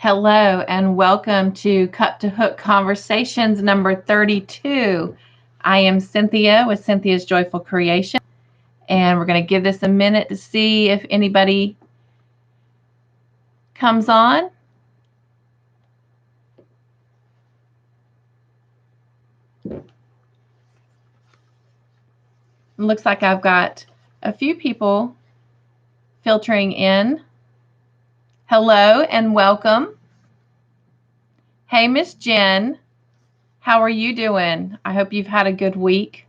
Hello and welcome to Cup to Hook Conversations number 32. I am Cynthia with Cynthia's Joyful Creation, and we're going to give this a minute to see if anybody comes on. It looks like I've got a few people filtering in. Hello and welcome. Hey, Miss Jen. How are you doing? I hope you've had a good week.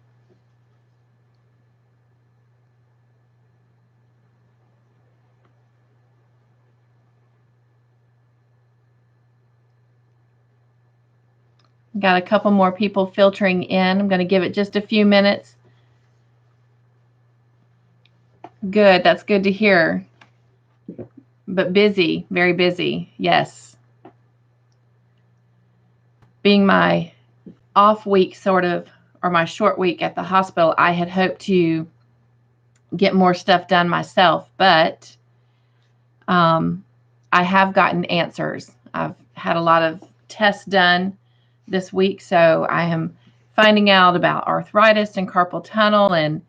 Got a couple more people filtering in. I'm going to give it just a few minutes. Good. That's good to hear. But busy, very busy. Yes. Being my off week sort of, or my short week at the hospital, I had hoped to get more stuff done myself, but I have gotten answers. I've had a lot of tests done this week, so I am finding out about arthritis and carpal tunnel, and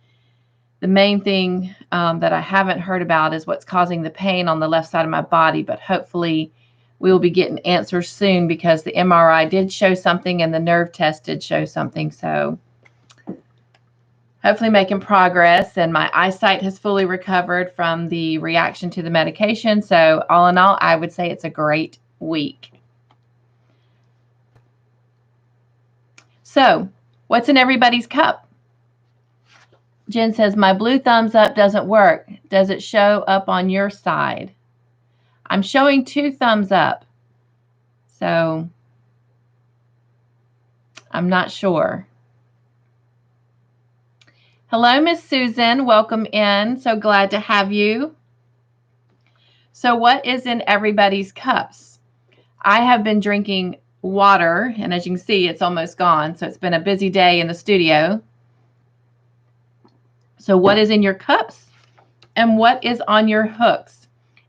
the main thing that I haven't heard about is what's causing the pain on the left side of my body, but hopefully we will be getting answers soon because the MRI did show something and the nerve test did show something. So hopefully making progress, and my eyesight has fully recovered from the reaction to the medication. So all in all, I would say it's a great week. So what's in everybody's cup? Jen says, my blue thumbs up doesn't work. Does it show up on your side? I'm showing 2 thumbs up. So I'm not sure. Hello, Miss Susan. Welcome in. So glad to have you. So what is in everybody's cups? I have been drinking water, and as you can see, it's almost gone. So it's been a busy day in the studio. So what is in your cups and what is on your hooks?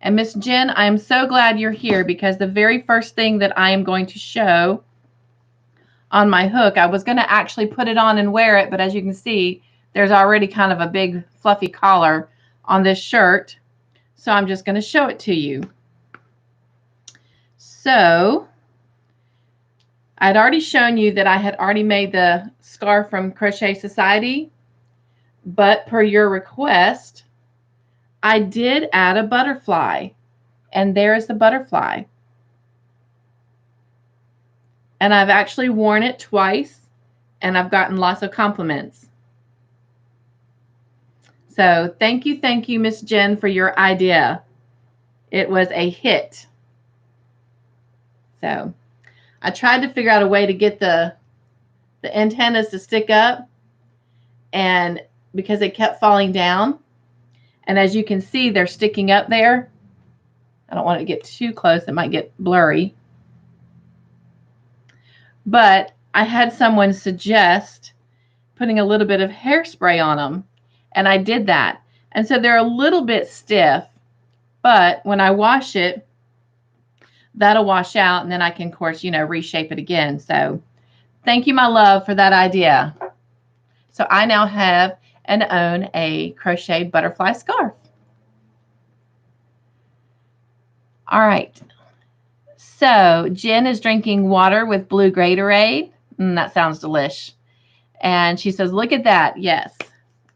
And Miss Jen, I am so glad you're here because the very first thing that I am going to show on my hook, I was going to actually put it on and wear it, but as you can see, there's already kind of a big fluffy collar on this shirt. So I'm just going to show it to you. So I'd already shown you that I had already made the scarf from Crochet Society. But per your request, I did add a butterfly, and there is the butterfly. And I've actually worn it twice, and I've gotten lots of compliments. So thank you, Miss Jen, for your idea. It was a hit. So I tried to figure out a way to get the antennas to stick up, and because they kept falling down. And as you can see, they're sticking up there. I don't want to get too close. It might get blurry. But I had someone suggest putting a little bit of hairspray on them. And I did that. And so they're a little bit stiff. But when I wash it, that'll wash out. And then I can, of course, reshape it again. So thank you, my love, for that idea. So I now have and own a crocheted butterfly scarf. All right. So Jen is drinking water with blue Gatorade. That sounds delish. And she says, look at that. Yes.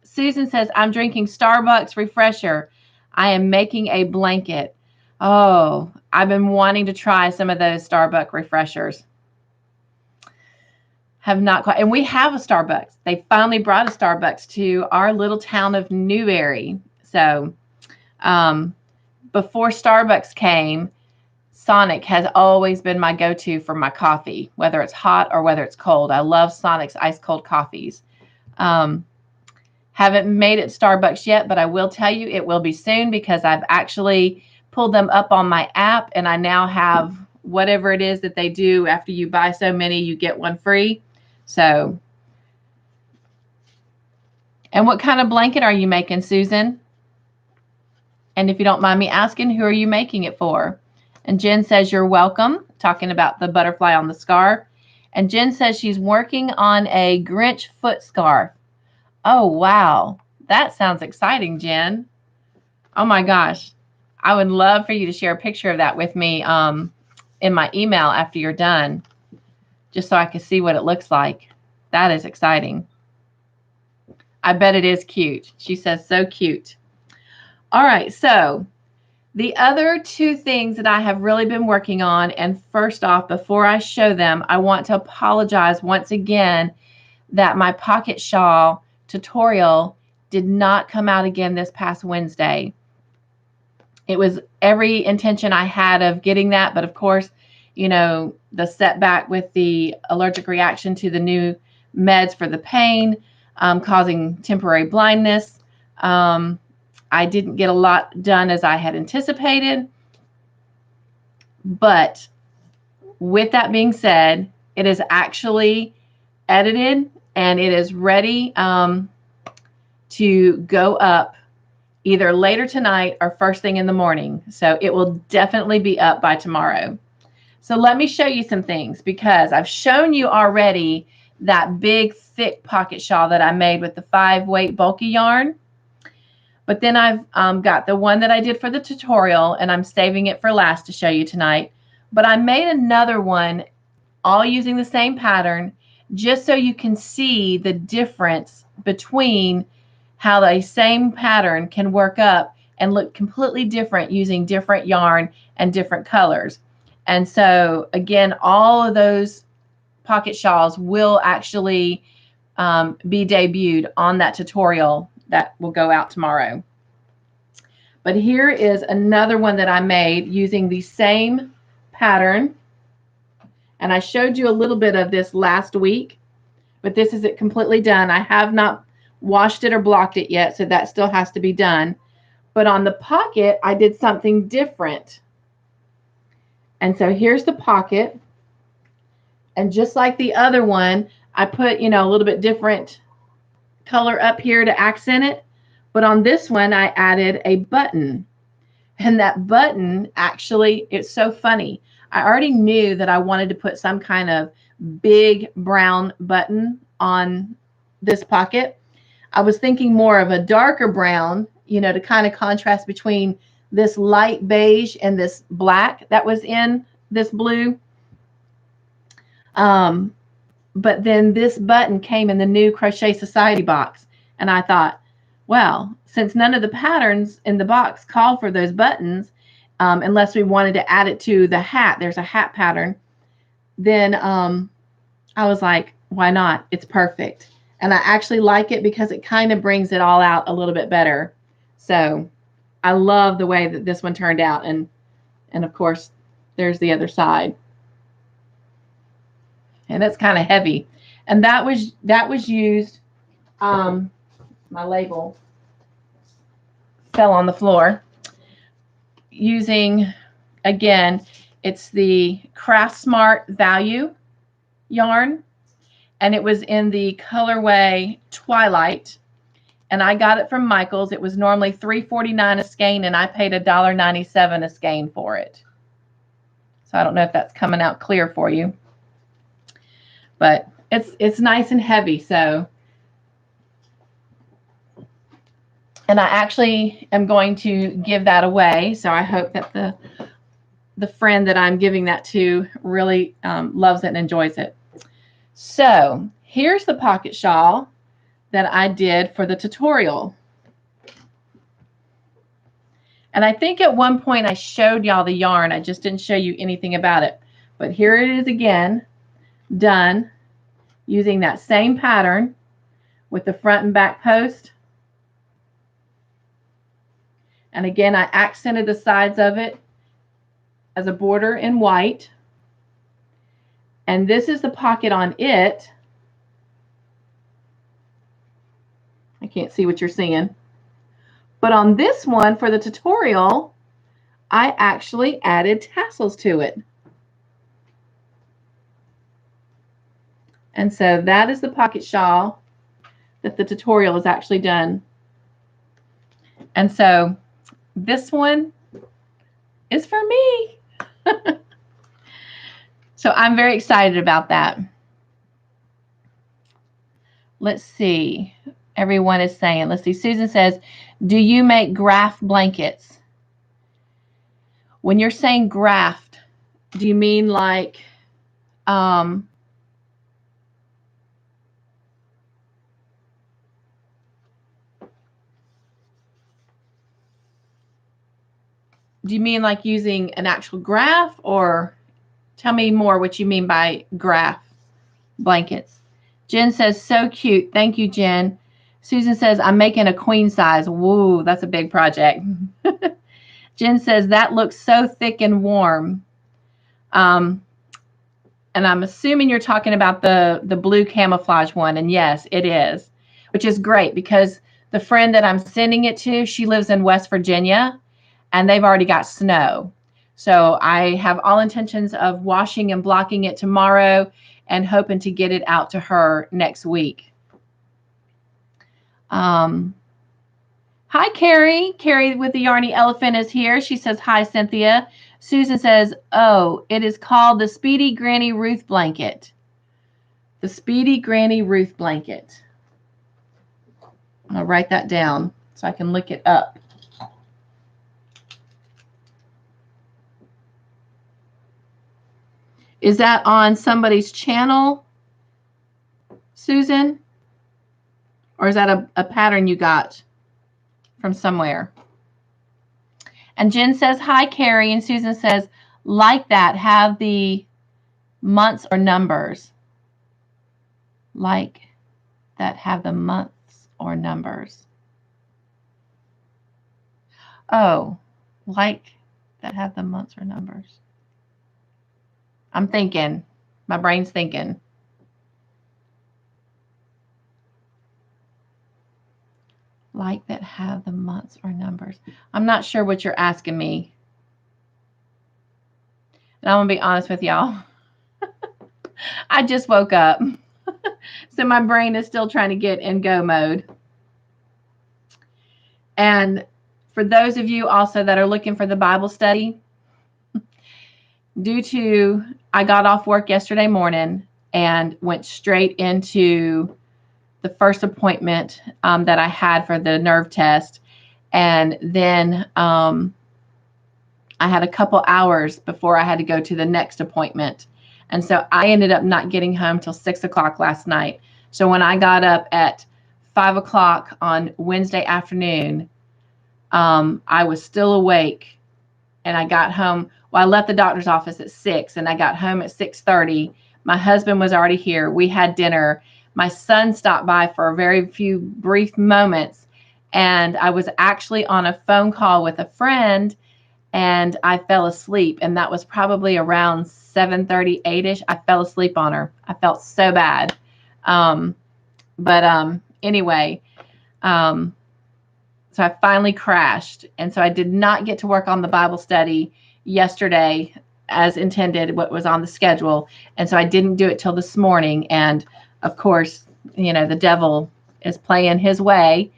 Susan says, I'm drinking Starbucks refresher. I am making a blanket. Oh, I've been wanting to try some of those Starbucks refreshers. Have not quite, and we have a Starbucks. They finally brought a Starbucks to our little town of Newberry. So before Starbucks came, Sonic has always been my go-to for my coffee, whether it's hot or whether it's cold. I love Sonic's ice cold coffees. Haven't made it Starbucks yet, but I will tell you it will be soon because I've actually pulled them up on my app, and I now have whatever it is that they do. After you buy so many, you get one free. So, and what kind of blanket are you making, Susan? And if you don't mind me asking, who are you making it for? And Jen says, you're welcome, talking about the butterfly on the scarf. And Jen says she's working on a Grinch foot scarf. Oh, wow. That sounds exciting, Jen. Oh, my gosh. I would love for you to share a picture of that with me in my email after you're done, just so I can see what it looks like. That is exciting. I bet it is cute. She says, so cute. All right, so the other two things that I have really been working on, and first off, before I show them, I want to apologize once again that my pocket shawl tutorial did not come out again this past Wednesday. It was every intention I had of getting that, but of course, you know, the setback with the allergic reaction to the new meds for the pain, causing temporary blindness. I didn't get a lot done as I had anticipated. But with that being said, it is actually edited and it is ready to go up either later tonight or first thing in the morning. So it will definitely be up by tomorrow. So let me show you some things, because I've shown you already that big thick pocket shawl that I made with the 5-weight bulky yarn. But then I've got the one that I did for the tutorial, and I'm saving it for last to show you tonight. But I made another one all using the same pattern, just so you can see the difference between how the same pattern can work up and look completely different using different yarn and different colors. And so again, all of those pocket shawls will actually be debuted on that tutorial that will go out tomorrow. But here is another one that I made using the same pattern. And I showed you a little bit of this last week, but this is it completely done. I have not washed it or blocked it yet, so that still has to be done. But on the pocket, I did something different. And so here's the pocket. And just like the other one, I put, you know, a little bit different color up here to accent it. But on this one, I added a button. And that button, actually, it's so funny. I already knew that I wanted to put some kind of big brown button on this pocket. I was thinking more of a darker brown, you know, to kind of contrast between this light beige and this black that was in this blue. But then this button came in the new Crochet Society box. And I thought, well, since none of the patterns in the box call for those buttons, unless we wanted to add it to the hat, there's a hat pattern, then I was like, why not? It's perfect. And I actually like it because it kind of brings it all out a little bit better. So I love the way that this one turned out. And of course, there's the other side. And it's kind of heavy. And that was used, my label fell on the floor, using, again, it's the Craft Smart Value yarn, and it was in the colorway Twilight, and I got it from Michael's. It was normally $3.49 a skein, and I paid $1.97 a skein for it. So I don't know if that's coming out clear for you, but it's nice and heavy. So, and I actually am going to give that away. So I hope that the friend that I'm giving that to really loves it and enjoys it. So here's the pocket shawl that I did for the tutorial. And I think at one point I showed y'all the yarn. I just didn't show you anything about it. But here it is again, done using that same pattern with the front and back post. And again, I accented the sides of it as a border in white. And this is the pocket on it. I can't see what you're seeing. But on this one, for the tutorial, I actually added tassels to it. And so that is the pocket shawl that the tutorial is actually done. And so this one is for me. So I'm very excited about that. Let's see. Everyone is saying, let's see. Susan says, do you make graft blankets? When you're saying graft, do you mean like, do you mean like using an actual graph, or tell me more what you mean by graph blankets? Jen says, so cute. Thank you, Jen. Susan says, I'm making a queen size. Woo, that's a big project. Jen says, that looks so thick and warm. And I'm assuming you're talking about the blue camouflage one. And yes, it is, which is great because the friend that I'm sending it to, she lives in West Virginia, and they've already got snow. So I have all intentions of washing and blocking it tomorrow and hoping to get it out to her next week. Hi, Carrie. Carrie with the Yarny Elephant is here. She says, hi, Cynthia. Susan says, oh, it is called the Speedy Granny Ruth Blanket. The Speedy Granny Ruth Blanket. I'm going to write that down so I can look it up. Is that on somebody's channel, Susan? Or is that a pattern you got from somewhere? And Jen says, hi, Carrie. And Susan says, like that, have the months or numbers. Like that, have the months or numbers. Oh, like that, have the months or numbers. I'm thinking. My brain's thinking. Like that, have the months or numbers. I'm not sure what you're asking me. And I'm going to be honest with y'all. I just woke up. So my brain is still trying to get in go mode. And for those of you also that are looking for the Bible study, I got off work yesterday morning and went straight into the first appointment that I had for the nerve test. And then I had a couple hours before I had to go to the next appointment. And so I ended up not getting home till 6 o'clock last night. So when I got up at 5 o'clock on Wednesday afternoon, I was still awake, and I got home. Well, I left the doctor's office at 6, and I got home at 6:30. My husband was already here. We had dinner. My son stopped by for a very few brief moments, and I was actually on a phone call with a friend, and I fell asleep, and that was probably around 7:30, 8-ish. I fell asleep on her. I felt so bad. Anyway, so I finally crashed, and so I did not get to work on the Bible study yesterday as intended, what was on the schedule, and so I didn't do it till this morning. And of course, you know, the devil is playing his way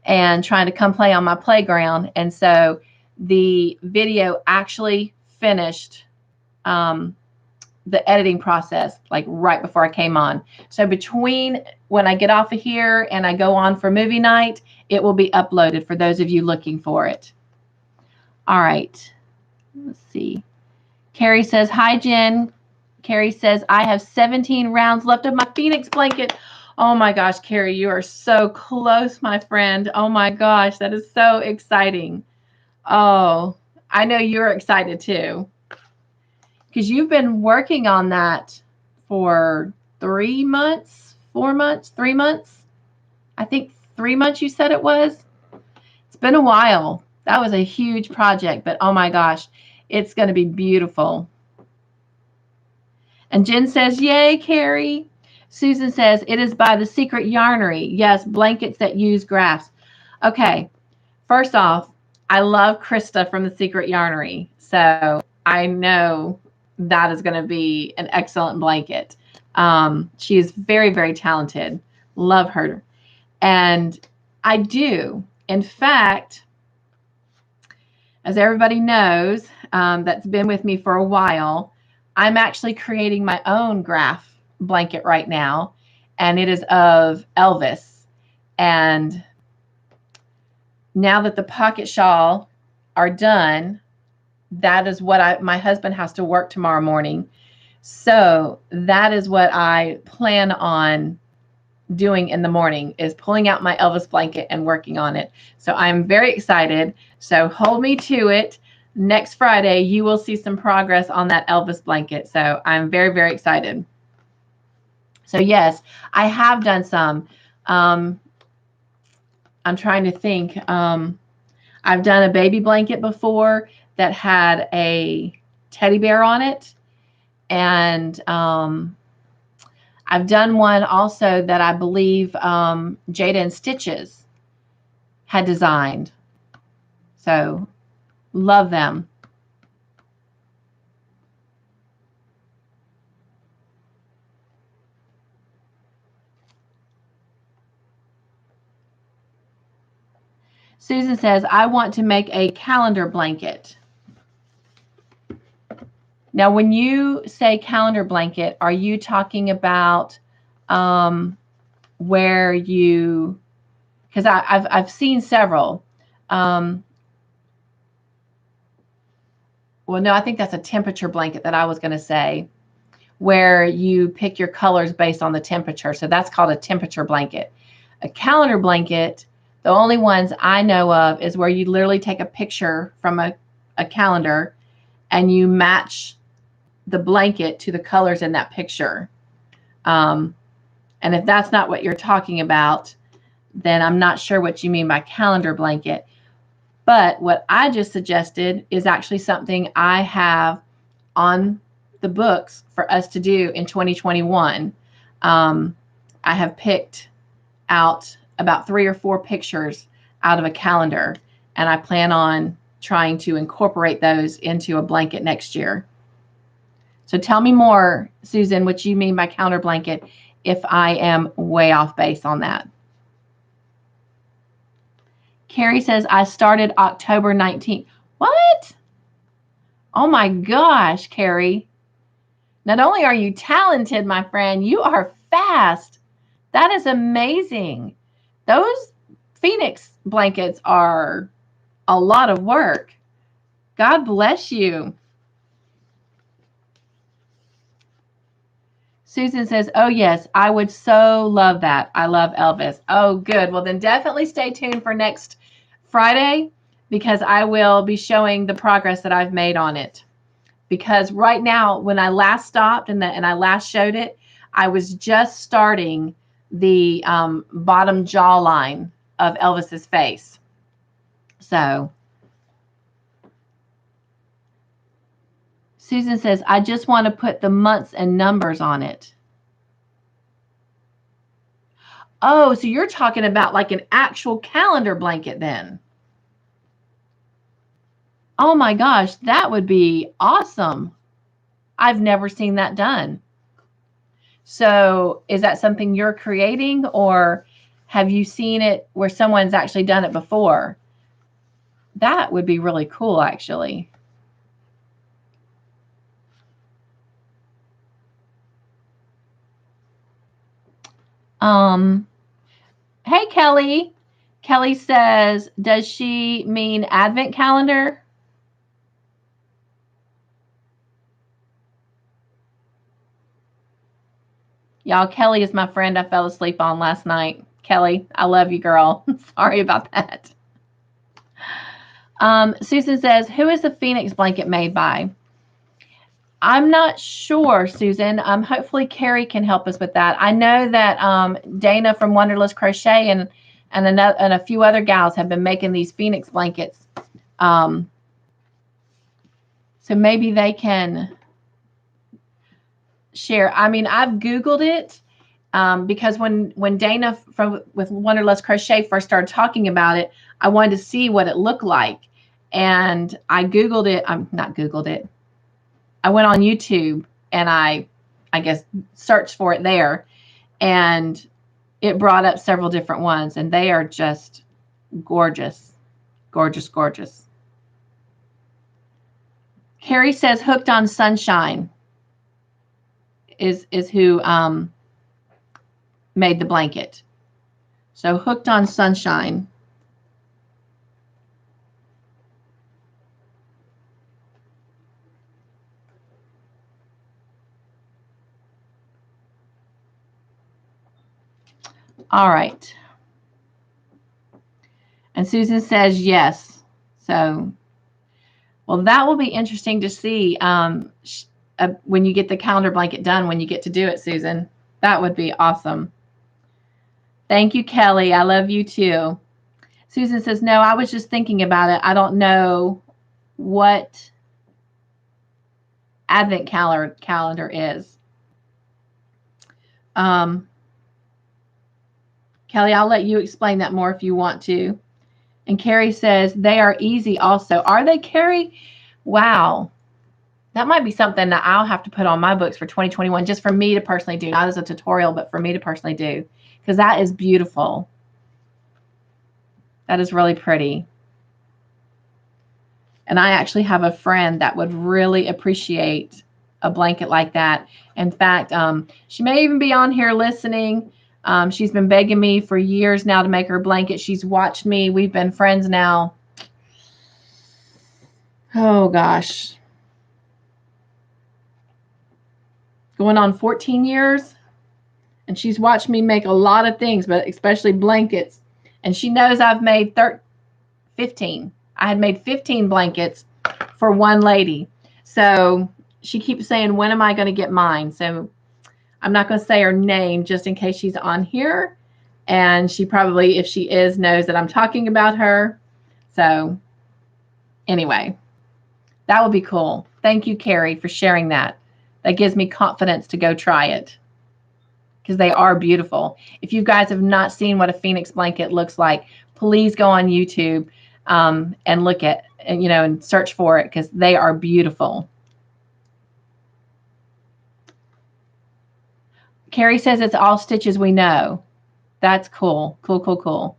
and trying to come play on my playground. And so the video actually finished the editing process like right before I came on. So between when I get off of here and I go on for movie night, it will be uploaded for those of you looking for it. All right. Let's see. Carrie says, hi, Jen. Carrie says, I have 17 rounds left of my Phoenix blanket. Oh my gosh, Carrie, you are so close, my friend. Oh my gosh, that is so exciting. Oh, I know you're excited too, because you've been working on that for 3 months, 4 months, 3 months. I think 3 months you said it was. It's been a while. That was a huge project, but oh my gosh, it's going to be beautiful. And Jen says, yay, Carrie. Susan says, it is by The Secret Yarnery. Yes, blankets that use graphs. Okay, first off, I love Krista from The Secret Yarnery. So I know that is going to be an excellent blanket. She is very, very talented. Love her. And I do. In fact, as everybody knows, that's been with me for a while. I'm actually creating my own graph blanket right now, and it is of Elvis. And now that the pocket shawl are done, that is what my husband has to work tomorrow morning. So that is what I plan on doing in the morning, is pulling out my Elvis blanket and working on it. So I'm very excited. So hold me to it. Next Friday, you will see some progress on that Elvis blanket. So I'm very, very excited. So yes, I have done some. I'm trying to think. I've done a baby blanket before that had a teddy bear on it. And I've done one also that I believe Jada and Stitches had designed. So love them. Susan says, I want to make a calendar blanket. Now, when you say calendar blanket, are you talking about where you, because I've seen several. Well, no, I think that's a temperature blanket that I was going to say, where you pick your colors based on the temperature. So that's called a temperature blanket. A calendar blanket, the only ones I know of is where you literally take a picture from a calendar and you match the blanket to the colors in that picture. And if that's not what you're talking about, then I'm not sure what you mean by calendar blanket. But what I just suggested is actually something I have on the books for us to do in 2021. I have picked out about 3 or 4 pictures out of a calendar, and I plan on trying to incorporate those into a blanket next year. So tell me more, Susan, what you mean by calendar blanket, if I am way off base on that. Carrie says, I started October 19th. What? Oh my gosh, Carrie. Not only are you talented, my friend, you are fast. That is amazing. Those Phoenix blankets are a lot of work. God bless you. Susan says, oh yes, I would so love that. I love Elvis. Oh, good. Well, then definitely stay tuned for next Friday, because I will be showing the progress that I've made on it. Because right now, when I last stopped and I last showed it, I was just starting the bottom jawline of Elvis's face. So Susan says, I just want to put the months and numbers on it. Oh, so you're talking about like an actual calendar blanket then. Oh my gosh, that would be awesome. I've never seen that done. So is that something you're creating, or have you seen it where someone's actually done it before? That would be really cool, actually. Hey, Kelly. Kelly says, does she mean advent calendar? Y'all, Kelly is my friend I fell asleep on last night. Kelly, I love you, girl. Sorry about that. Susan says, who is the Phoenix blanket made by? I'm not sure, Susan. Hopefully Carrie can help us with that. I know that Dana from Wonderless Crochet and a few other gals have been making these Phoenix blankets. So maybe they can share. I mean, I've Googled it because when Dana with Wonderless Crochet first started talking about it, I wanted to see what it looked like. And I Googled it. I'm not Googled it. I went on YouTube and I guess searched for it there, and it brought up several different ones, and they are just gorgeous, gorgeous, gorgeous. Carrie says Hooked on Sunshine is who made the blanket. So Hooked on Sunshine. All right. And Susan says yes. So, well, that will be interesting to see when you get the calendar blanket done, when you get to do it, Susan. That would be awesome. Thank you, Kelly. I love you too. Susan says, no, I was just thinking about it. I don't know what Advent calendar is. Kelly, I'll let you explain that more if you want to. And Carrie says, they are easy also. Are they, Carrie? Wow. That might be something that I'll have to put on my books for 2021, just for me to personally do, not as a tutorial, but for me to personally do, because that is beautiful. That is really pretty. And I actually have a friend that would really appreciate a blanket like that. In fact, she may even be on here listening. She's been begging me for years now to make her blanket. She's watched me. We've been friends now. Oh, gosh. Going on 14 years. And she's watched me make a lot of things, but especially blankets. And she knows I've made 15. I had made 15 blankets for one lady. So she keeps saying, when am I going to get mine? So I'm not going to say her name just in case she's on here. And she probably, if she is, knows that I'm talking about her. So anyway, that would be cool. Thank you, Carrie, for sharing that. That gives me confidence to go try it, because they are beautiful. If you guys have not seen what a Phoenix blanket looks like, please go on YouTube and look at, and search for it, because they are beautiful. Carrie says it's all stitches we know. That's cool. Cool, cool, cool.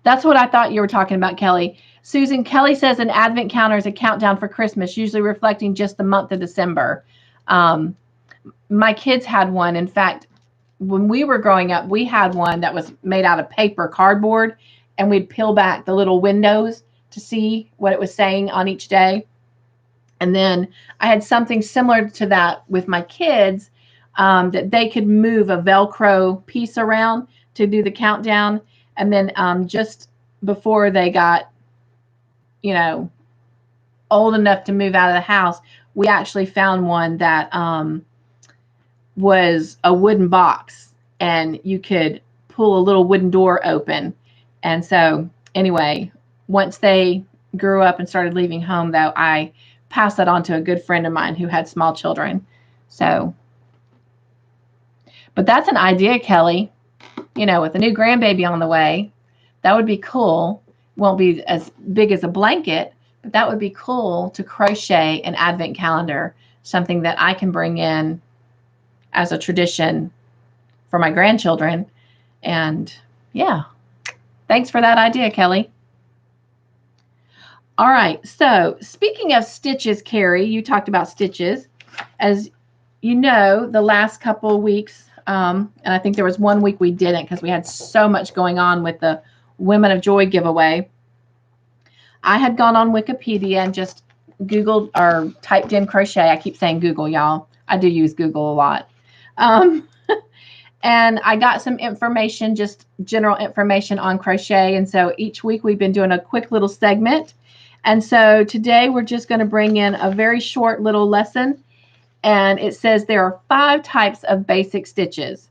That's what I thought you were talking about, Kelly. Susan, Kelly says an advent calendar is a countdown for Christmas, usually reflecting just the month of December. My kids had one. In fact, when we were growing up, we had one that was made out of paper cardboard, and we'd peel back the little windows to see what it was saying on each day. And then I had something similar to that with my kids, that they could move a Velcro piece around to do the countdown. And then just before they got, old enough to move out of the house, we actually found one that was a wooden box, and you could pull a little wooden door open. And so anyway, once they grew up and started leaving home, though, I passed that on to a good friend of mine who had small children. So, but that's an idea, Kelly, with a new grandbaby on the way. That would be cool. Won't be as big as a blanket, but that would be cool to crochet an advent calendar, something that I can bring in as a tradition for my grandchildren. And yeah, thanks for that idea, Kelly. All right. So speaking of stitches, Carrie, you talked about stitches. As you know, the last couple of weeks, and I think there was one week we didn't because we had so much going on with the Women of Joy giveaway. I had gone on Wikipedia and just Googled or typed in crochet. I keep saying Google, y'all. I do use Google a lot. And I got some information, just general information on crochet. And so each week we've been doing a quick little segment. And so today we're just going to bring in a very short little lesson. And it says there are 5 types of basic stitches.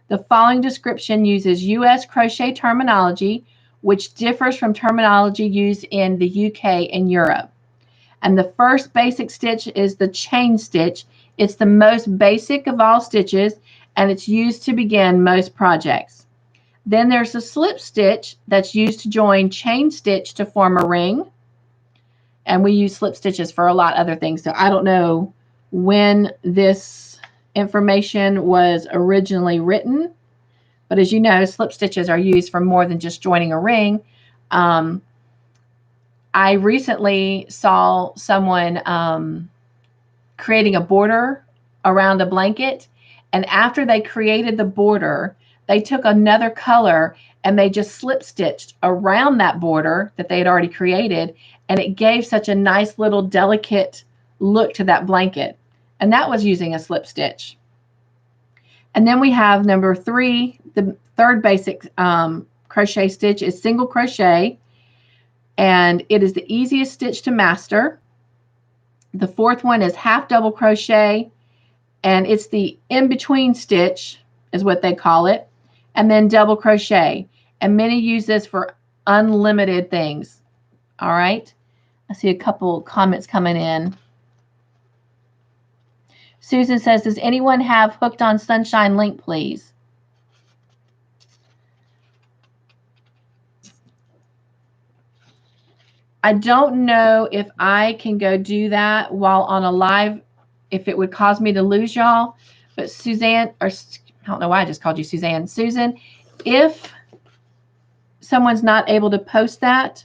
The following description uses U.S. crochet terminology, which differs from terminology used in the UK and Europe. And the first basic stitch is the chain stitch. It's the most basic of all stitches, and it's used to begin most projects. Then there's the slip stitch that's used to join chain stitch to form a ring. And we use slip stitches for a lot of other things. So I don't know when this information was originally written, but as you know, slip stitches are used for more than just joining a ring. I I recently saw someone creating a border around a blanket. And after they created the border, they took another color and they just slip stitched around that border that they had already created. And it gave such a nice little delicate look to that blanket. And that was using a slip stitch. And then we have number 3, the third basic crochet stitch is single crochet. And it is the easiest stitch to master. The fourth one is half double crochet, and it's the in-between stitch is what they call it, and then double crochet. And many use this for unlimited things. All right. I see a couple comments coming in. Susan says, does anyone have Hooked on Sunshine link, please? I don't know if I can go do that while on a live, if it would cause me to lose y'all. But Suzanne, or I don't know why I just called you Suzanne. Susan, if someone's not able to post that,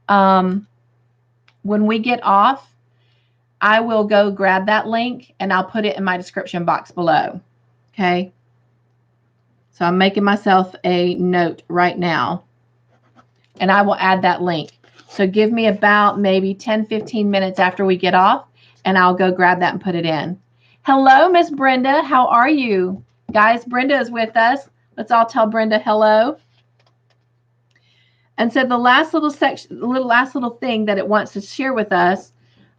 when we get off, I will go grab that link and I'll put it in my description box below. Okay. So I'm making myself a note right now and I will add that link. So give me about maybe 10-15 minutes after we get off, and I'll go grab that and put it in. Hello, Miss Brenda. How are you? Guys, Brenda is with us. Let's all tell Brenda hello. And so the last little section, last little thing that it wants to share with us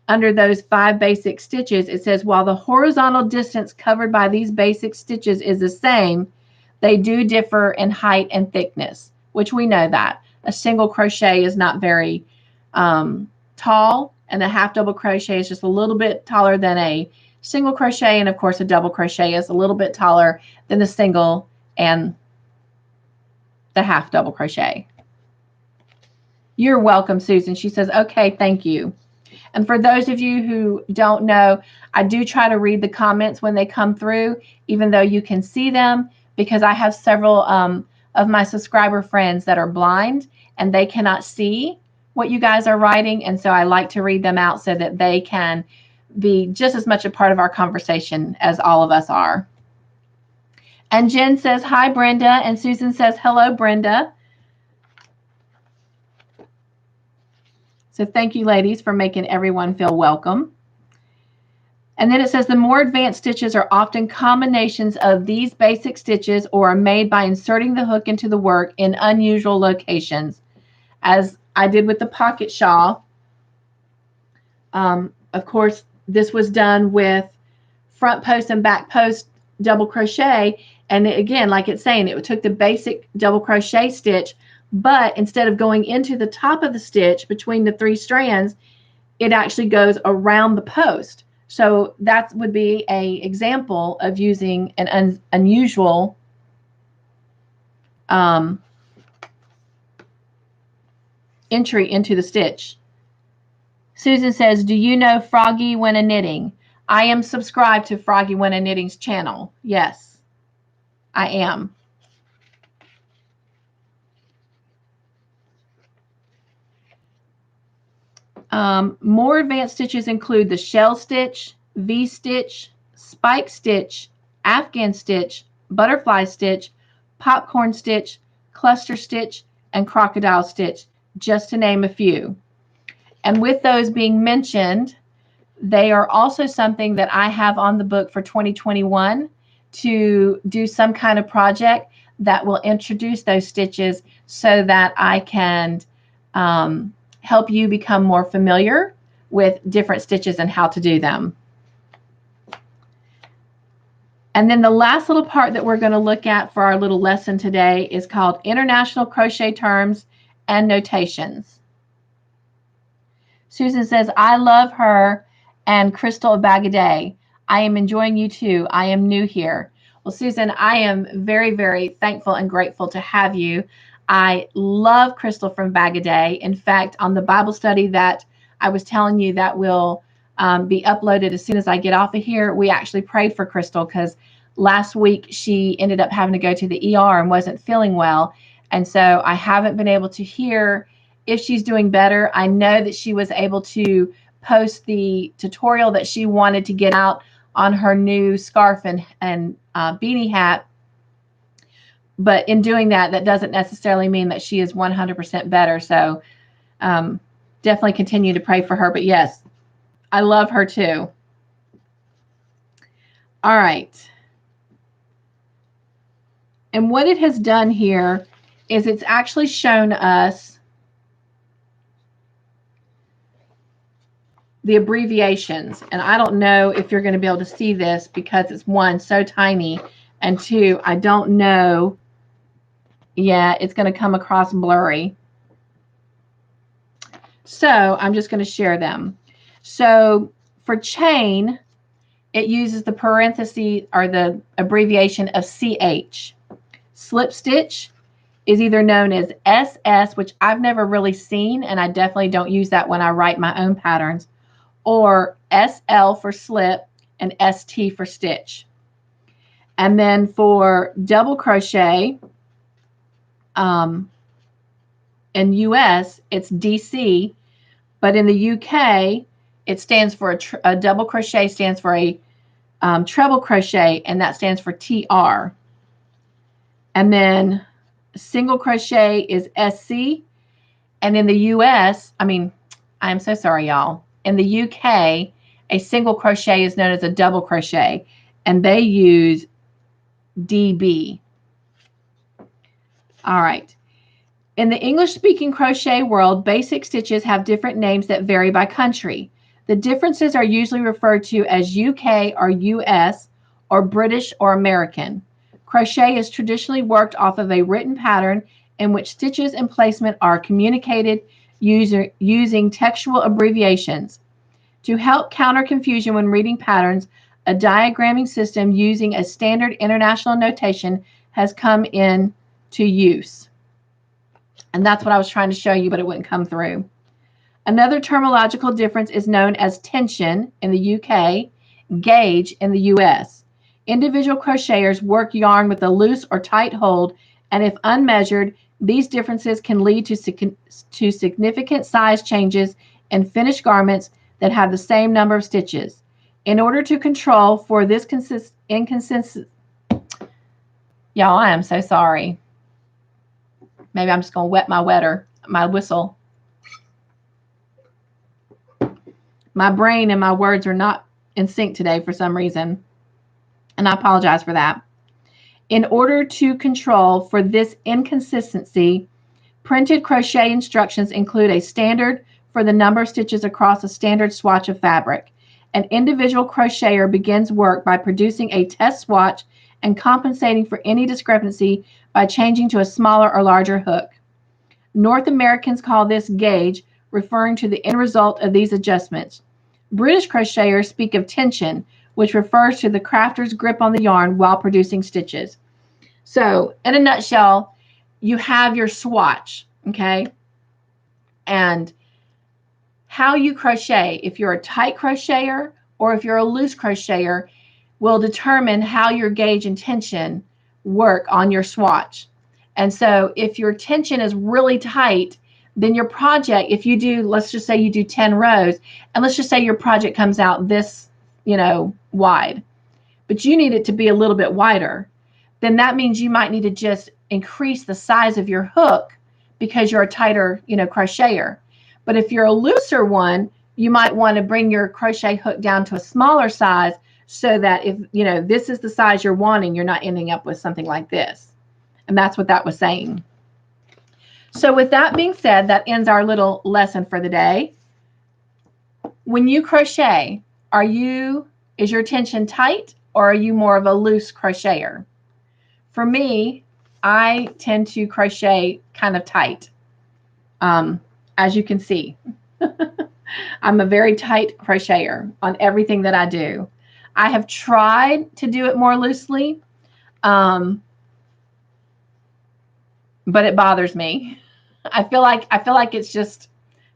under those 5 basic stitches, it says, while the horizontal distance covered by these basic stitches is the same, they do differ in height and thickness, which we know that. A single crochet is not very tall, and a half double crochet is just a little bit taller than a single crochet, and of course a double crochet is a little bit taller than the single and the half double crochet. You're welcome, Susan. She says, okay, thank you. And for those of you who don't know, I do try to read the comments when they come through, even though you can see them, because I have several of my subscriber friends that are blind and they cannot see what you guys are writing. And so I like to read them out so that they can be just as much a part of our conversation as all of us are. And Jen says, hi, Brenda. And Susan says, hello, Brenda. So thank you, ladies, for making everyone feel welcome. And then it says the more advanced stitches are often combinations of these basic stitches or are made by inserting the hook into the work in unusual locations, as I did with the pocket shawl. Of course, this was done with front post and back post double crochet. And again, like it's saying, it took the basic double crochet stitch, but instead of going into the top of the stitch between the 3 strands, it actually goes around the post. So that would be an example of using an unusual entry into the stitch. Susan says, do you know Froggy When a Knitting? I am subscribed to Froggy When a Knitting's channel. Yes, I am. More advanced stitches include the shell stitch, V-stitch, spike stitch, Afghan stitch, butterfly stitch, popcorn stitch, cluster stitch, and crocodile stitch, just to name a few. And with those being mentioned, they are also something that I have on the book for 2021 to do some kind of project that will introduce those stitches so that I can help you become more familiar with different stitches and how to do them. And then the last little part that we're going to look at for our little lesson today is called International Crochet Terms and Notations. Susan says, I love her and Crystal Bagaday. I am enjoying you too. I am new here. Well, Susan, I am very, very thankful and grateful to have you. I love Crystal from Bagaday. In fact, on the Bible study that I was telling you that will be uploaded as soon as I get off of here, we actually prayed for Crystal because last week she ended up having to go to the ER and wasn't feeling well. And so I haven't been able to hear if she's doing better. I know that she was able to post the tutorial that she wanted to get out on her new scarf and beanie hat. But in doing that, that doesn't necessarily mean that she is 100% better. So definitely continue to pray for her. But yes, I love her too. All right. And what it has done here is it's actually shown us the abbreviations. And I don't know if you're going to be able to see this because it's one, so tiny, and two, I don't know. Yeah, it's going to come across blurry. So I'm just going to share them. So for chain, it uses the parenthesis or the abbreviation of CH. Slip stitch is either known as SS, which I've never really seen, and I definitely don't use that when I write my own patterns, or SL for slip and ST for stitch. And then for double crochet, in US, it's DC, but in the UK, it stands for a double crochet stands for a treble crochet, and that stands for TR. And then single crochet is SC, and in the US, I'm so sorry, y'all. In the UK, a single crochet is known as a double crochet, and they use DB. All right. In the English-speaking crochet world, basic stitches have different names that vary by country. The differences are usually referred to as UK or US or British or American. Crochet is traditionally worked off of a written pattern in which stitches and placement are communicated using textual abbreviations. To help counter confusion when reading patterns, a diagramming system using a standard international notation has come into use. And that's what I was trying to show you, but it wouldn't come through. Another terminological difference is known as tension in the UK, gauge in the US. Individual crocheters work yarn with a loose or tight hold, and if unmeasured, these differences can lead to significant size changes in finished garments that have the same number of stitches. In order to control for this inconsistency, y'all, I am so sorry. Maybe I'm just going to wet my whistle. My brain and my words are not in sync today for some reason, and I apologize for that. In order to control for this inconsistency, printed crochet instructions include a standard for the number of stitches across a standard swatch of fabric. An individual crocheter begins work by producing a test swatch and compensating for any discrepancy by changing to a smaller or larger hook. North Americans call this gauge, referring to the end result of these adjustments. British crocheters speak of tension, which refers to the crafter's grip on the yarn while producing stitches. So, in a nutshell, you have your swatch, okay? And how you crochet, if you're a tight crocheter or if you're a loose crocheter, will determine how your gauge and tension work on your swatch. And so if your tension is really tight, then your project, if you do, let's just say you do 10 rows, and let's just say your project comes out this, wide, but you need it to be a little bit wider, then that means you might need to just increase the size of your hook because you're a tighter, crocheter. But if you're a looser one, you might want to bring your crochet hook down to a smaller size so that if, this is the size you're wanting, you're not ending up with something like this. And that's what that was saying. So with that being said, that ends our little lesson for the day. When you crochet, is your tension tight or are you more of a loose crocheter? For me, I tend to crochet kind of tight. As you can see, I'm a very tight crocheter on everything that I do. I have tried to do it more loosely, but it bothers me. I feel like it's just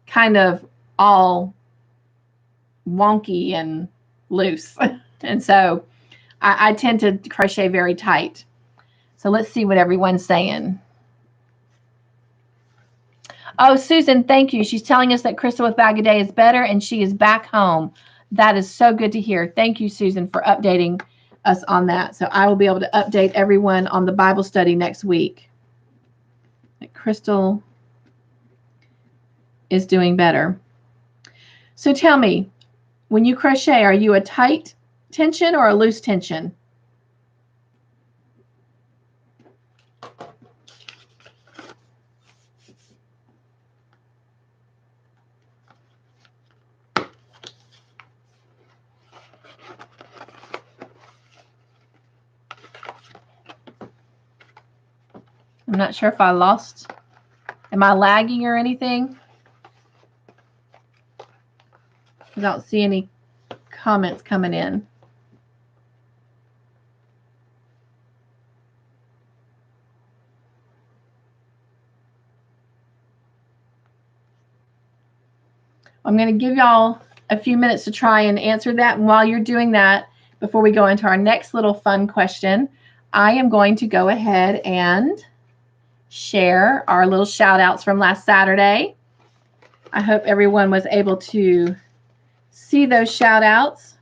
kind of all wonky and loose. And so I tend to crochet very tight. So let's see what everyone's saying. Oh, Susan, thank you. She's telling us that Crystal with Bag a Day is better and she is back home. That is so good to hear. Thank you, Susan, for updating us on that. So I will be able to update everyone on the Bible study next week. That Crystal is doing better. So tell me, when you crochet, are you a tight tension or a loose tension? I'm not sure if I lost. Am I lagging or anything? I don't see any comments coming in. I'm going to give y'all a few minutes to try and answer that. And while you're doing that, before we go into our next little fun question, I am going to go ahead and share our little shout outs from last Saturday. I hope everyone was able to see those shout outs.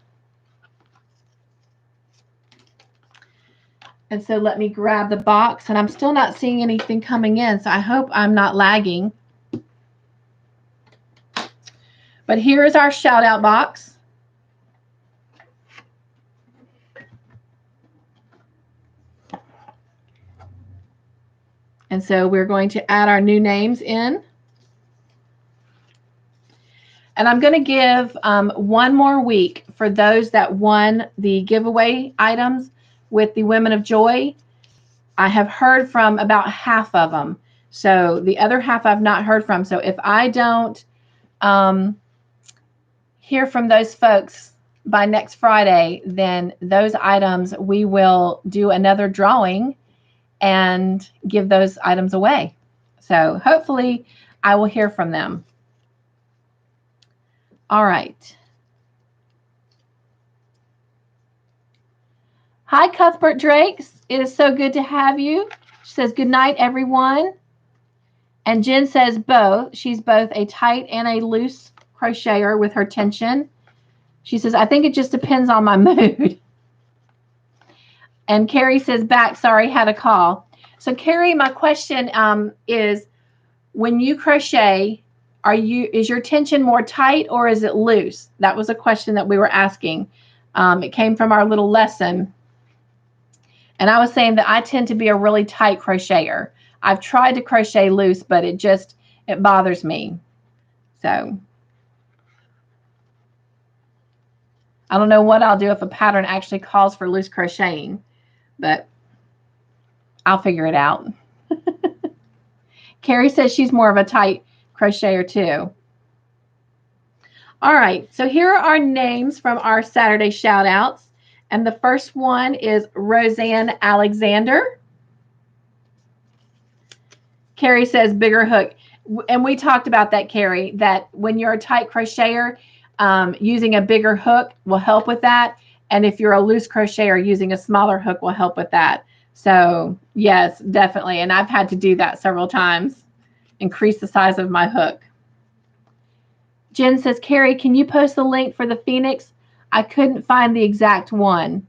And so let me grab the box, and I'm still not seeing anything coming in, so I hope I'm not lagging. But here is our shout out box. And so we're going to add our new names in. And I'm going to give one more week for those that won the giveaway items with the Women of Joy. I have heard from about half of them. So the other half I've not heard from. So if I don't hear from those folks by next Friday, then those items, we will do another drawing and give those items away. So hopefully I will hear from them. All right. Hi, Cuthbert Drakes. It is so good to have you. She says, good night, everyone. And Jen says both. She's both a tight and a loose crocheter with her tension. She says, I think it just depends on my mood. And Carrie says, back, sorry, had a call. So Carrie, my question is, when you crochet, is your tension more tight or is it loose? That was a question that we were asking. It came from our little lesson. And I was saying that I tend to be a really tight crocheter. I've tried to crochet loose, but it bothers me. So I don't know what I'll do if a pattern actually calls for loose crocheting, but I'll figure it out. Carrie says she's more of a tight crocheter too. All right, so here are our names from our Saturday shout outs. And the first one is Roseanne Alexander. Carrie says bigger hook. And we talked about that, Carrie, that when you're a tight crocheter, using a bigger hook will help with that. And if you're a loose crocheter, using a smaller hook will help with that. So yes, definitely. And I've had to do that several times, increase the size of my hook. Jen says, Carrie, can you post the link for the Phoenix? I couldn't find the exact one.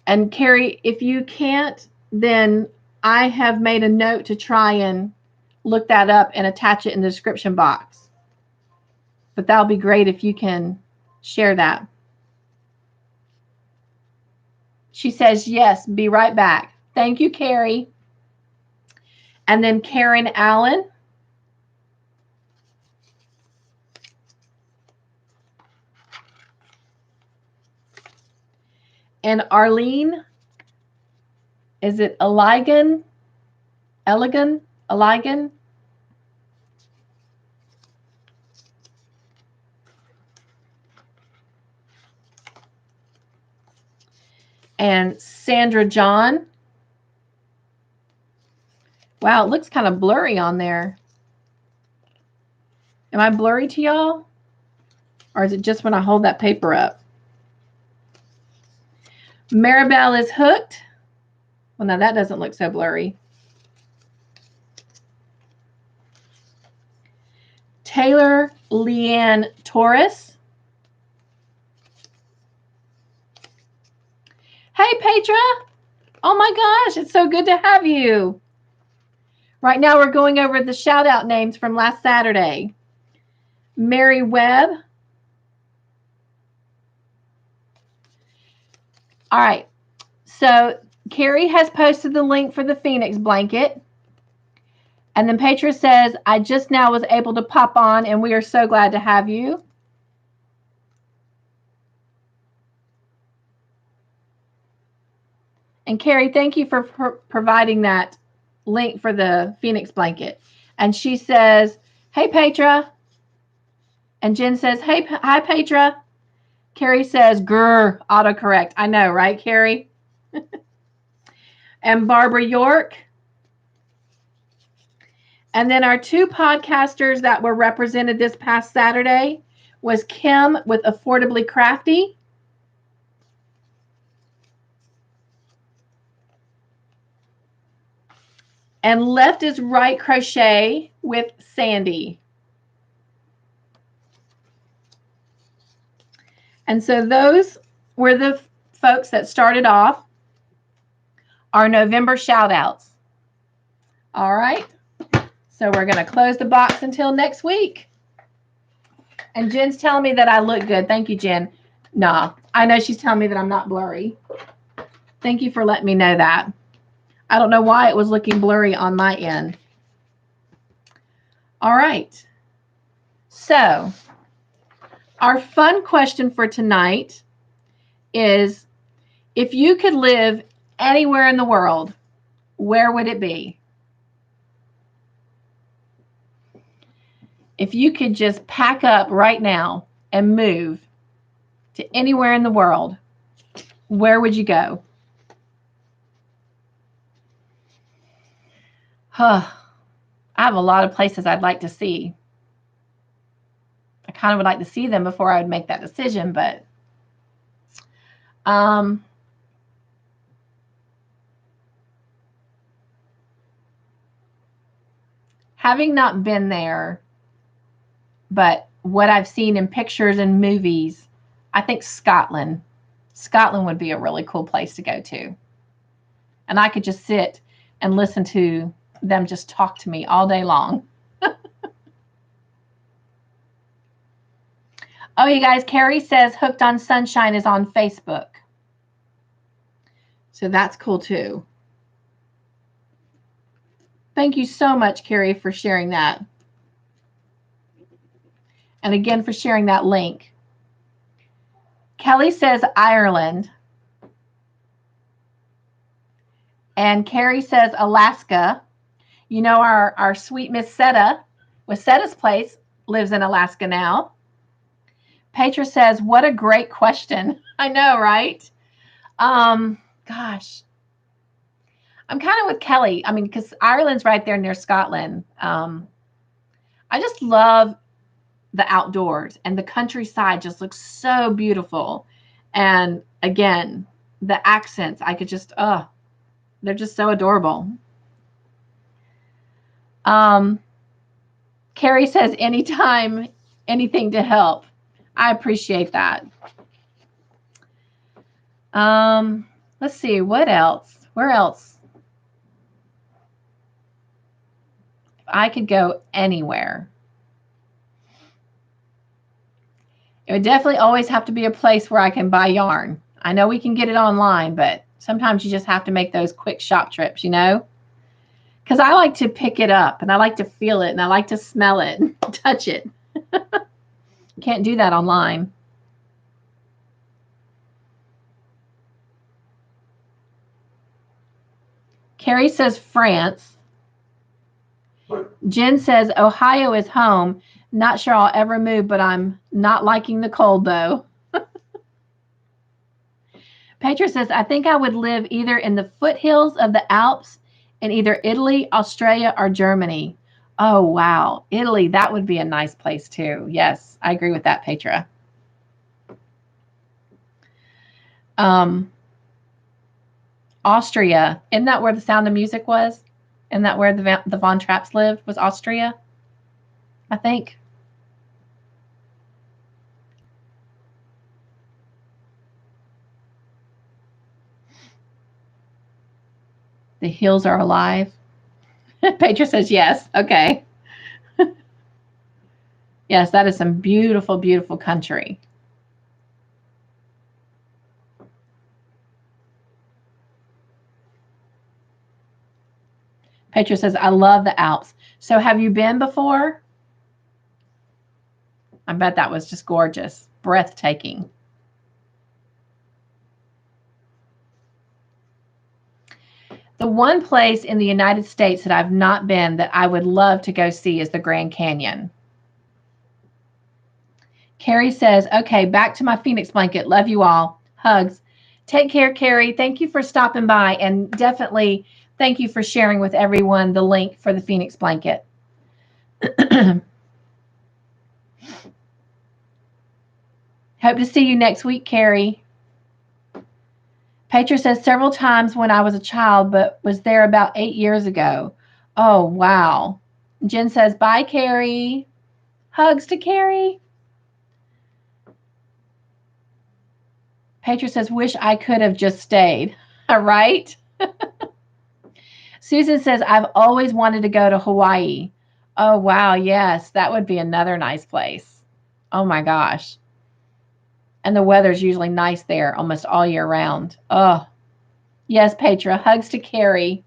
And Carrie, if you can't, then I have made a note to try and look that up and attach it in the description box. But that'll be great if you can share that. She says, yes, be right back. Thank you, Carrie. And then Karen Allen. And Arlene, is it Eligan? Eligan? Eligan? And Sandra John. Wow, it looks kind of blurry on there. Am I blurry to y'all? Or is it just when I hold that paper up? Maribel is hooked. Well, now that doesn't look so blurry. Taylor Leanne Torres. Hey, Petra. Oh my gosh, it's so good to have you. Right now we're going over the shout out names from last Saturday. Mary Webb. All right. So Carrie has posted the link for the Phoenix blanket. And then Petra says, I just now was able to pop on and we are so glad to have you. And Carrie, thank you for providing that link for the Phoenix blanket. And she says, hey, Petra. And Jen says, hey, hi, Petra. Carrie says, grr, autocorrect. I know, right, Carrie? And Barbara York. And then our two podcasters that were represented this past Saturday was Kim with Affordably Crafty. And Left is Right Crochet with Sandy. And so those were the folks that started off our November shout outs. All right. So we're going to close the box until next week. And Jen's telling me that I look good. Thank you, Jen. Nah, I know she's telling me that I'm not blurry. Thank you for letting me know that. I don't know why it was looking blurry on my end. All right. So our fun question for tonight is, if you could live anywhere in the world, where would it be? If you could just pack up right now and move to anywhere in the world, where would you go? I have a lot of places I'd like to see. I kind of would like to see them before I would make that decision, but having not been there, but what I've seen in pictures and movies, I think Scotland. Scotland would be a really cool place to go to. And I could just sit and listen to them just talk to me all day long. Oh, you guys, Carrie says Hooked on Sunshine is on Facebook. So that's cool too. Thank you so much, Carrie, for sharing that. And again, for sharing that link. Kelly says Ireland. And Carrie says Alaska. You know, our sweet Miss Seta with Seta's Place lives in Alaska now. Petra says, what a great question. I know, right? Gosh. I'm kind of with Kelly. I mean, because Ireland's right there near Scotland. I just love the outdoors, and the countryside just looks so beautiful. And again, the accents, I could just, they're just so adorable. Carrie says, anytime, anything to help. I appreciate that. Let's see, what else? Where else? If I could go anywhere, it would definitely always have to be a place where I can buy yarn. I know we can get it online, but sometimes you just have to make those quick shop trips, you know? Because I like to pick it up, and I like to feel it, and I like to smell it and touch it. Can't do that online. Carrie says France. Jen says Ohio is home. Not sure I'll ever move, but I'm not liking the cold, though. Petra says, I think I would live either in the foothills of the Alps in either Italy, Australia, or Germany. Oh, wow. Italy, that would be a nice place, too. Yes, I agree with that, Petra. Austria. Isn't that where the Sound of Music was? Isn't that where the Von Trapps lived? Was Austria? I think. The hills are alive. Petra says yes. Okay. Yes, that is some beautiful, beautiful country. Petra says, I love the Alps. So have you been before? I bet that was just gorgeous, breathtaking. The one place in the United States that I've not been that I would love to go see is the Grand Canyon. Carrie says, okay, back to my Phoenix blanket. Love you all. Hugs. Take care, Carrie. Thank you for stopping by, and definitely thank you for sharing with everyone the link for the Phoenix blanket. Hope to see you next week, Carrie. Petra says, several times when I was a child, but was there about 8 years ago. Oh, wow. Jen says, bye, Carrie. Hugs to Carrie. Petra says, wish I could have just stayed. All right. Susan says, I've always wanted to go to Hawaii. Oh, wow. Yes, that would be another nice place. Oh, my gosh. And the weather's usually nice there almost all year round. Oh, yes, Petra. Hugs to Carrie.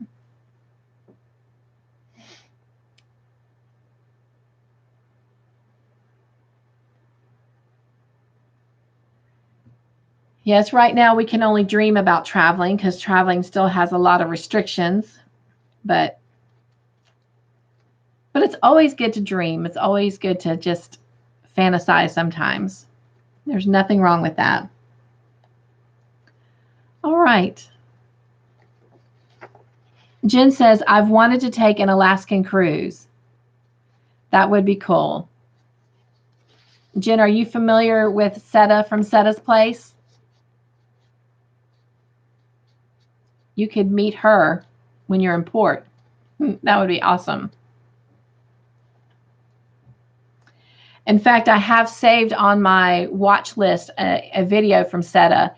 Yes, right now we can only dream about traveling because traveling still has a lot of restrictions. But it's always good to dream. It's always good to just fantasize sometimes. There's nothing wrong with that. All right. Jen says, I've wanted to take an Alaskan cruise. That would be cool. Jen, are you familiar with Seta from Seta's Place? You could meet her when you're in port. That would be awesome. In fact, I have saved on my watch list a video from Seta,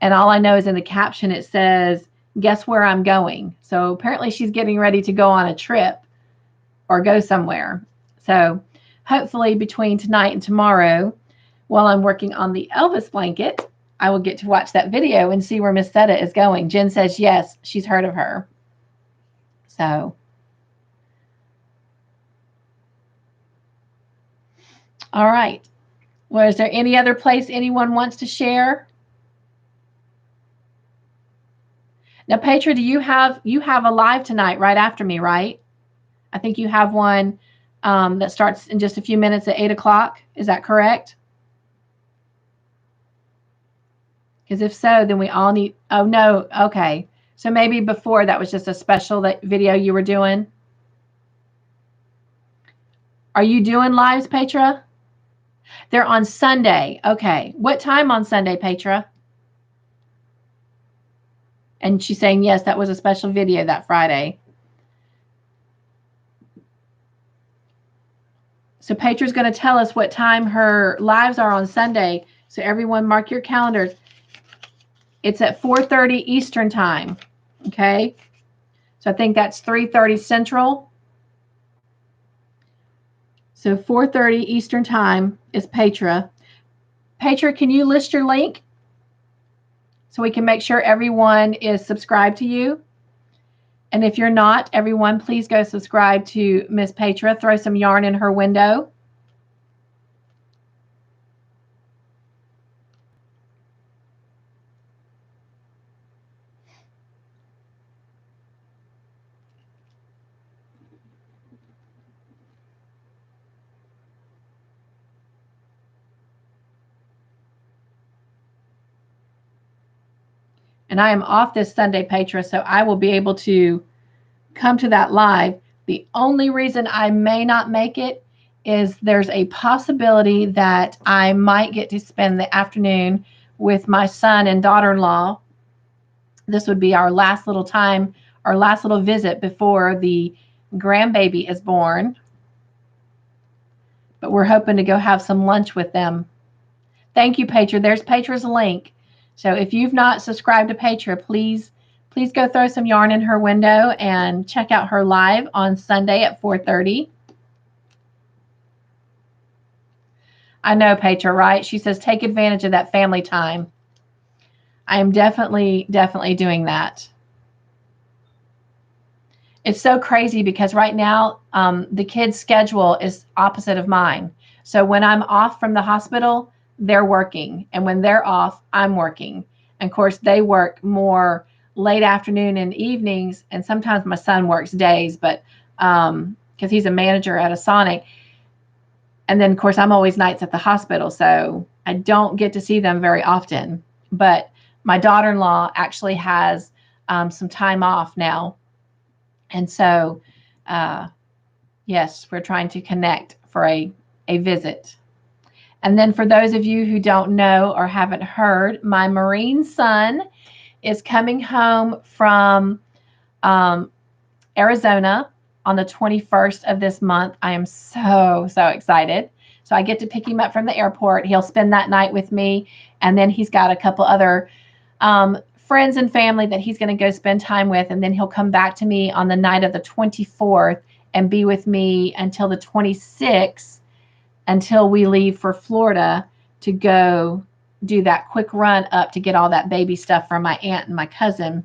and all I know is in the caption it says, guess where I'm going. So apparently she's getting ready to go on a trip or go somewhere. So hopefully between tonight and tomorrow, while I'm working on the Elvis blanket, I will get to watch that video and see where Miss Seta is going. Jen says yes, she's heard of her. So, all right. Well, is there any other place anyone wants to share? Now, Petra, do you have a live tonight right after me, right? I think you have one that starts in just a few minutes at 8 o'clock. Is that correct? Because if so, then we all need, oh no, okay. So maybe before that was just a special video you were doing. Are you doing lives, Petra? They're on Sunday. Okay. What time on Sunday, Petra? And she's saying, yes, that was a special video that Friday. So Petra's going to tell us what time her lives are on Sunday. So everyone mark your calendars. It's at 4:30 Eastern time. Okay. So I think that's 3:30 Central. So 4:30 Eastern time is Petra. Petra, can you list your link so we can make sure everyone is subscribed to you? And if you're not, everyone, please go subscribe to Miss Petra. Throw some yarn in her window. And I am off this Sunday, Petra, so I will be able to come to that live. The only reason I may not make it is there's a possibility that I might get to spend the afternoon with my son and daughter-in-law. This would be our last little time, our last little visit before the grandbaby is born. But we're hoping to go have some lunch with them. Thank you, Petra. There's Petra's link. So if you've not subscribed to Petra, please Please go throw some yarn in her window and check out her live on Sunday at 4:30. I know, Petra, right? She says, take advantage of that family time. I am definitely doing that. It's so crazy because right now the kids' schedule is opposite of mine. So when I'm off from the hospital, they're working. And when they're off, I'm working. And of course, they work more late afternoon and evenings. And sometimes my son works days, but because he's a manager at a Sonic. And then, of course, I'm always nights at the hospital. So I don't get to see them very often. But my daughter-in-law actually has some time off now. And so, yes, we're trying to connect for a visit. And then for those of you who don't know or haven't heard, my Marine son is coming home from Arizona on the 21st of this month. I am so excited. So I get to pick him up from the airport. He'll spend that night with me. And then he's got a couple other friends and family that he's going to go spend time with. And then he'll come back to me on the night of the 24th and be with me until the 26th, until we leave for Florida to go do that quick run up to get all that baby stuff from my aunt and my cousin.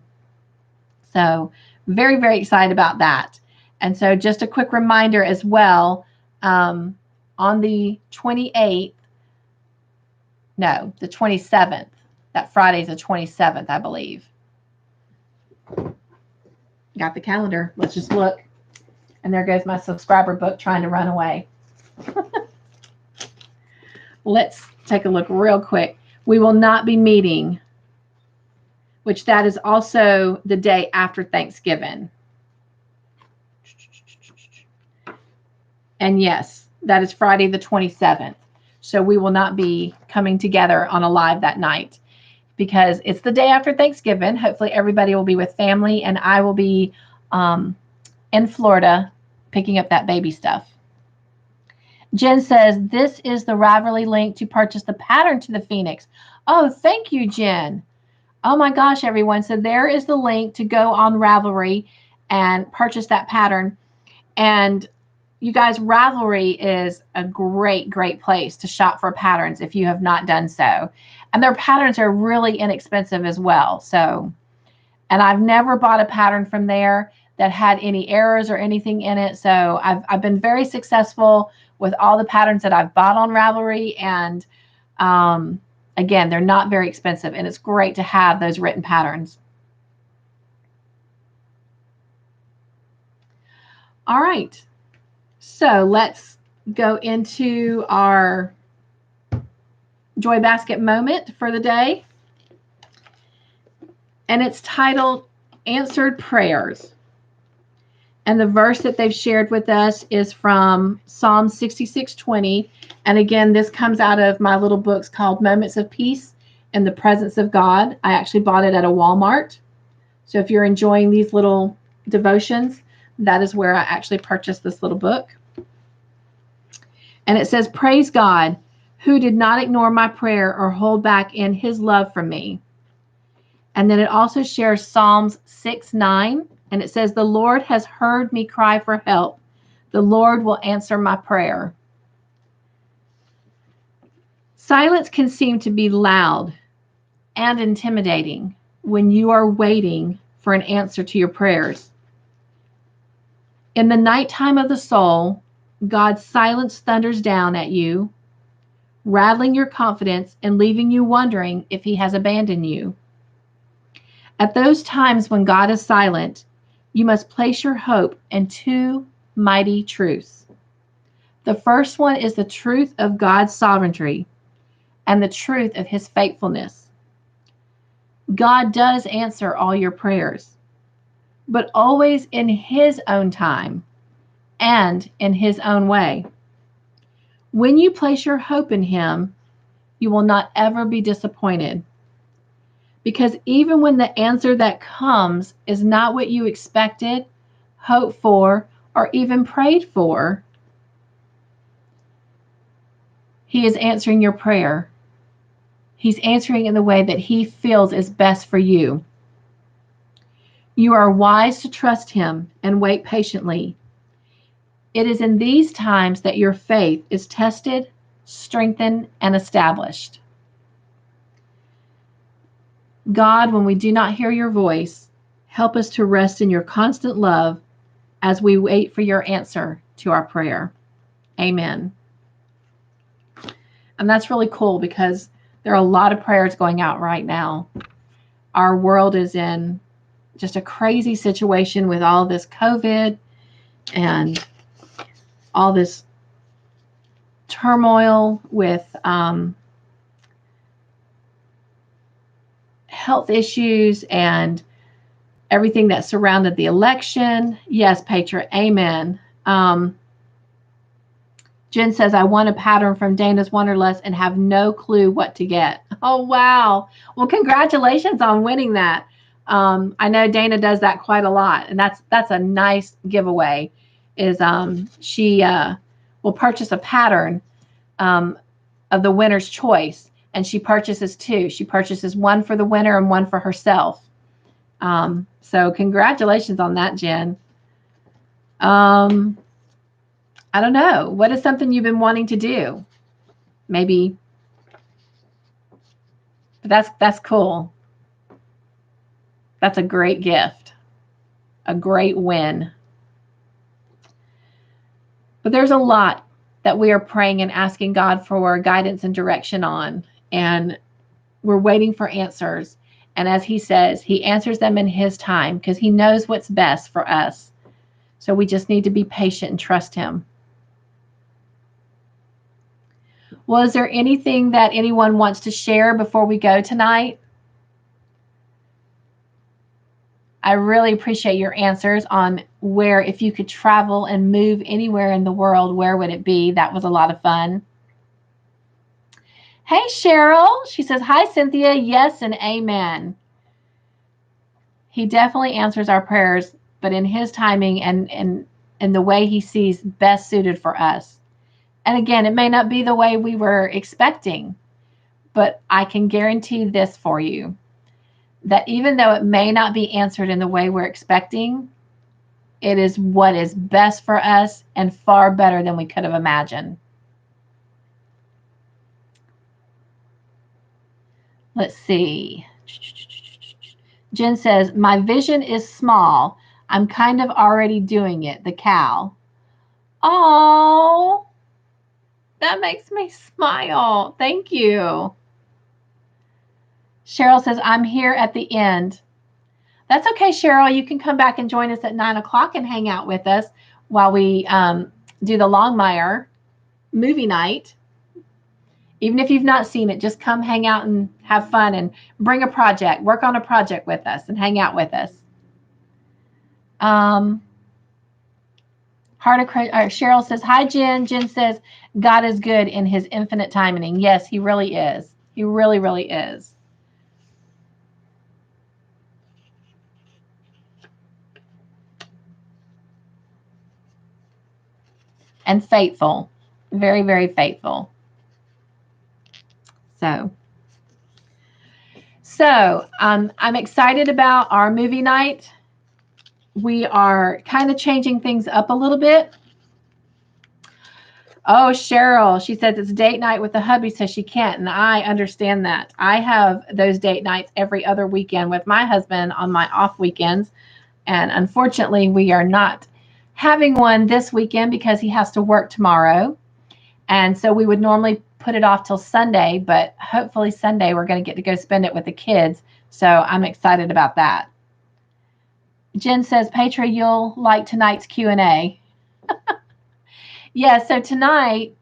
So very excited about that. And so just a quick reminder as well, on the 27th, that Friday's the 27th, I believe. Got the calendar. Let's just look. And there goes my subscriber book trying to run away. Let's take a look real quick. We will not be meeting, which that is also the day after Thanksgiving. And yes, that is Friday the 27th. So we will not be coming together on a live that night because it's the day after Thanksgiving. Hopefully everybody will be with family, and I will be in Florida picking up that baby stuff. Jen says, this is the Ravelry link to purchase the pattern to the Phoenix. Oh, thank you, Jen. Oh my gosh, everyone. So there is the link to go on Ravelry and purchase that pattern. And you guys, Ravelry is a great place to shop for patterns if you have not done so. And their patterns are really inexpensive as well. So, and I've never bought a pattern from there that had any errors or anything in it. So I've been very successful with all the patterns that I've bought on Ravelry. And again, they're not very expensive, and it's great to have those written patterns. All right. So let's go into our Joy Basket moment for the day. And it's titled Answered Prayers. And the verse that they've shared with us is from Psalm 66:20. And again, this comes out of my little books called Moments of Peace in the Presence of God. I actually bought it at a Walmart. So if you're enjoying these little devotions, that is where I actually purchased this little book. And it says, praise God, who did not ignore my prayer or hold back in his love for me. And then it also shares Psalms 6:9. And it says, the Lord has heard me cry for help. The Lord will answer my prayer. Silence can seem to be loud and intimidating when you are waiting for an answer to your prayers. In the nighttime of the soul, God's silence thunders down at you, rattling your confidence and leaving you wondering if he has abandoned you. At those times when God is silent, you must place your hope in two mighty truths. The first one is the truth of God's sovereignty and the truth of his faithfulness. God does answer all your prayers, but always in his own time and in his own way. When you place your hope in him, you will not ever be disappointed. Because even when the answer that comes is not what you expected, hoped for, or even prayed for, he is answering your prayer. He's answering in the way that he feels is best for you. You are wise to trust him and wait patiently. It is in these times that your faith is tested, strengthened, and established. God, when we do not hear your voice, help us to rest in your constant love as we wait for your answer to our prayer. Amen. And that's really cool because there are a lot of prayers going out right now. Our world is in just a crazy situation with all this COVID and all this turmoil with health issues and everything that surrounded the election. Yes, Petra, amen. Jen says, I want a pattern from Dana's Wanderlust and have no clue what to get. Oh, wow. Well, congratulations on winning that. I know Dana does that quite a lot, and that's a nice giveaway. Is she will purchase a pattern of the winner's choice, and she purchases two. She purchases one for the winner and one for herself. So congratulations on that, Jen. I don't know. What is something you've been wanting to do? Maybe. But that's cool. That's a great gift. A great win. But there's a lot that we are praying and asking God for guidance and direction on. And we're waiting for answers. And as he says, he answers them in his time because he knows what's best for us. So we just need to be patient and trust him. Well, is there anything that anyone wants to share before we go tonight? I really appreciate your answers on where, if you could travel and move anywhere in the world, where would it be? That was a lot of fun. Hey, Cheryl. She says, hi, Cynthia. Yes and amen. He definitely answers our prayers, but in his timing and the way he sees best suited for us. And again, it may not be the way we were expecting, but I can guarantee this for you, that even though it may not be answered in the way we're expecting, it is what is best for us and far better than we could have imagined. Let's see. Jen says, my vision is small. I'm kind of already doing it. The cow. Oh, that makes me smile. Thank you. Cheryl says, I'm here at the end. That's okay, Cheryl. You can come back and join us at 9 o'clock and hang out with us while we do the Longmire movie night. Even if you've not seen it, just come hang out and have fun and bring a project. Work on a project with us and hang out with us. Cheryl says, hi, Jen. Jen says, God is good in his infinite timing. Yes, he really is. He really, really is. And faithful. Very, very faithful. So I'm excited about our movie night. We are kind of changing things up a little bit. Oh, Cheryl, she says it's date night with the hubby, so she can't, and I understand that. I have those date nights every other weekend with my husband on my off weekends, and unfortunately, we are not having one this weekend because he has to work tomorrow, and so we would normally put it off till Sunday, but hopefully Sunday we're going to get to go spend it with the kids, so I'm excited about that. Jen says, Petra, you'll like tonight's Q&A. Yeah, so tonight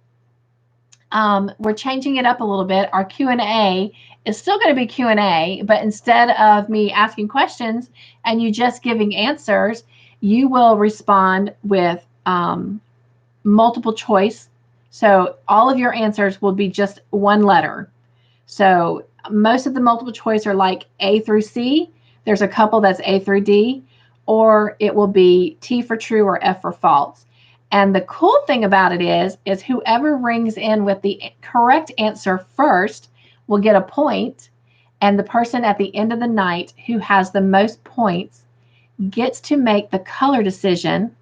we're changing it up a little bit. Our Q&A is still going to be Q&A, but instead of me asking questions and you just giving answers, you will respond with multiple choice. So all of your answers will be just one letter. So most of the multiple choice are like A through C. There's a couple that's A through D, or it will be T for true or F for false. And the cool thing about it is whoever rings in with the correct answer first will get a point, and the person at the end of the night who has the most points gets to make the color decision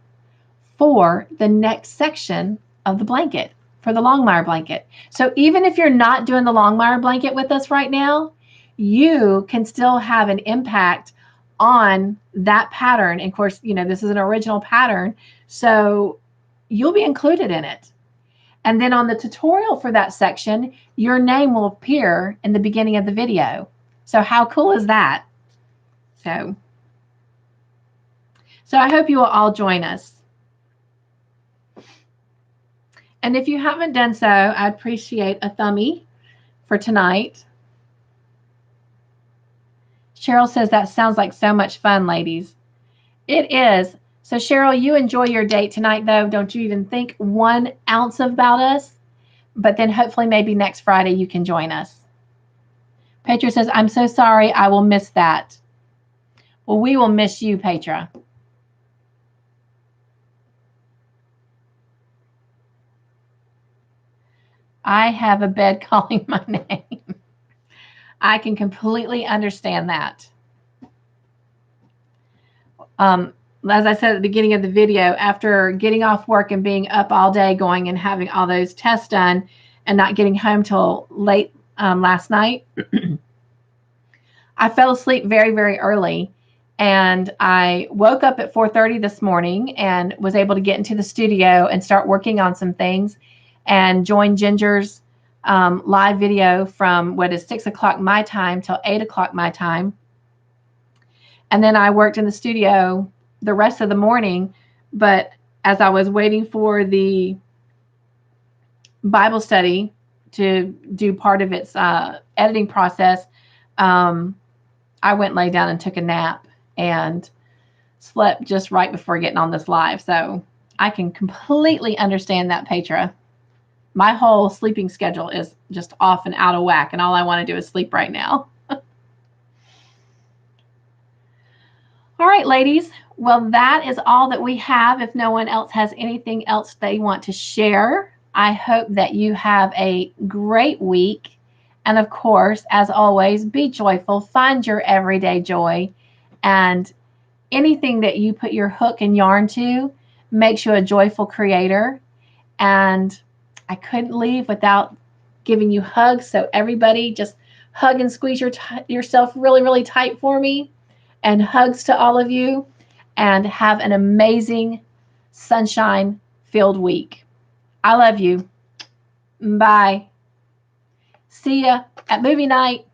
for the next section of the blanket, for the Longmire blanket. So even if you're not doing the Longmire blanket with us right now, you can still have an impact on that pattern. And of course, you know, this is an original pattern, so you'll be included in it. And then on the tutorial for that section, your name will appear in the beginning of the video. So how cool is that? So I hope you will all join us. And if you haven't done so, I'd appreciate a thumbie for tonight. Cheryl says that sounds like so much fun, ladies. It is. So Cheryl, you enjoy your date tonight, though. Don't you even think 1 ounce about us. But then hopefully maybe next Friday you can join us. Petra says, I'm so sorry. I will miss that. Well, we will miss you, Petra. I have a bed calling my name. I can completely understand that. As I said at the beginning of the video, after getting off work and being up all day going and having all those tests done and not getting home till late last night, I fell asleep very, very early. And I woke up at 4:30 this morning and was able to get into the studio and start working on some things and join Ginger's live video from what is 6 o'clock my time till 8 o'clock my time. And then I worked in the studio the rest of the morning. But as I was waiting for the Bible study to do part of its editing process, I went and lay down and took a nap and slept just right before getting on this live. So I can completely understand that, Petra. My whole sleeping schedule is just off and out of whack, and all I want to do is sleep right now. All right, ladies. Well, that is all that we have. If no one else has anything else they want to share, I hope that you have a great week. And of course, as always, be joyful. Find your everyday joy. And anything that you put your hook and yarn to makes you a joyful creator. And I couldn't leave without giving you hugs. So everybody just hug and squeeze yourself really, really tight for me. And hugs to all of you. And have an amazing sunshine-filled week. I love you. Bye. See ya at movie night.